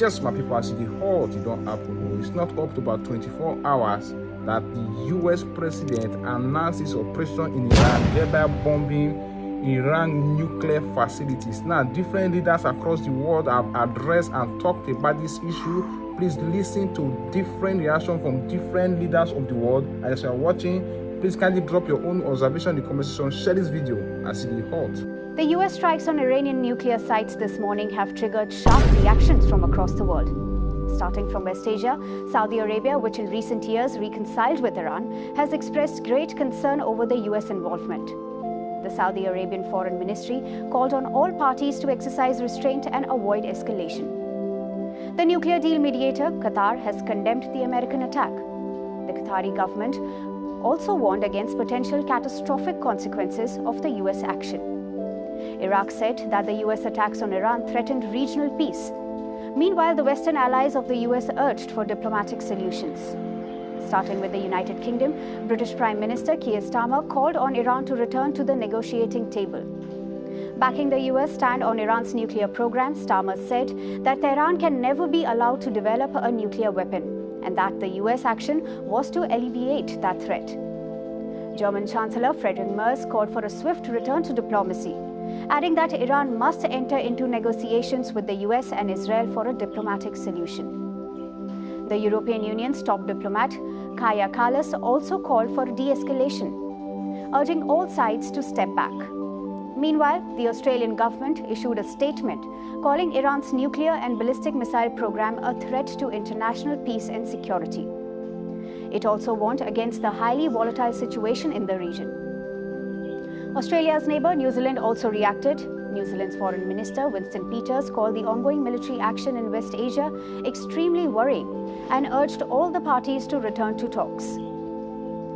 Just my people, as the halt, it don't happen. It's not up to about 24 hours that the US president announces operation in Iran, thereby bombing Iran nuclear facilities. Now, different leaders across the world have addressed and talked about this issue. Please listen to different reactions from different leaders of the world. And as you are watching, please kindly drop your own observation in the comment section. Share this video as it is hot. The US strikes on Iranian nuclear sites this morning have triggered sharp reactions from across the world. Starting from West Asia, Saudi Arabia, which in recent years reconciled with Iran, has expressed great concern over the US involvement. The Saudi Arabian Foreign Ministry called on all parties to exercise restraint and avoid escalation. The nuclear deal mediator, Qatar, has condemned the American attack. The Qatari government also warned against potential catastrophic consequences of the US action. Iraq said that the US attacks on Iran threatened regional peace. Meanwhile, the Western allies of the US urged for diplomatic solutions. Starting with the United Kingdom, British Prime Minister Keir Starmer called on Iran to return to the negotiating table. Backing the US stand on Iran's nuclear program, Starmer said that Tehran can never be allowed to develop a nuclear weapon, and that the US action was to alleviate that threat. German Chancellor Friedrich Merz called for a swift return to diplomacy, adding that Iran must enter into negotiations with the US and Israel for a diplomatic solution. The European Union's top diplomat, Kaja Kallas, also called for de-escalation, urging all sides to step back. Meanwhile, the Australian government issued a statement calling Iran's nuclear and ballistic missile program a threat to international peace and security. It also warned against the highly volatile situation in the region. Australia's neighbour, New Zealand, also reacted. New Zealand's Foreign Minister, Winston Peters, called the ongoing military action in West Asia extremely worrying and urged all the parties to return to talks.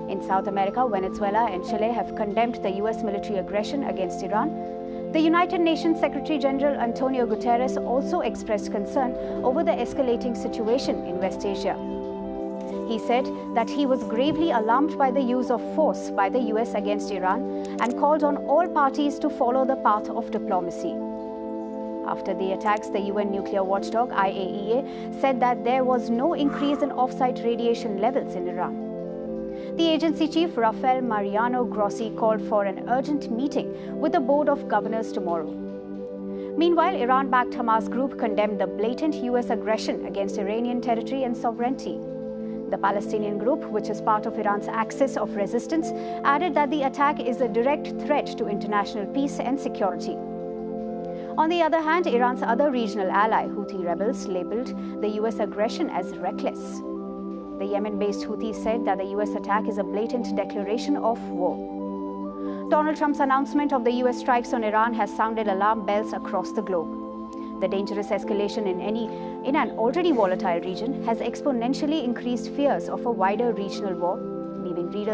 In South America, Venezuela and Chile have condemned the US military aggression against Iran. The United Nations Secretary General Antonio Guterres also expressed concern over the escalating situation in West Asia. He said that he was gravely alarmed by the use of force by the US against Iran and called on all parties to follow the path of diplomacy. After the attacks, the UN nuclear watchdog IAEA said that there was no increase in off-site radiation levels in Iran. The agency chief, Rafael Mariano Grossi, called for an urgent meeting with the Board of Governors tomorrow. Meanwhile, Iran-backed Hamas group condemned the blatant US aggression against Iranian territory and sovereignty. The Palestinian group, which is part of Iran's axis of resistance, added that the attack is a direct threat to international peace and security. On the other hand, Iran's other regional ally, Houthi rebels, labeled the US aggression as reckless. The Yemen-based Houthis said that the US attack is a blatant declaration of war. Donald Trump's announcement of the US strikes on Iran has sounded alarm bells across the globe. The dangerous escalation in an already volatile region has exponentially increased fears of a wider regional war, leaving readers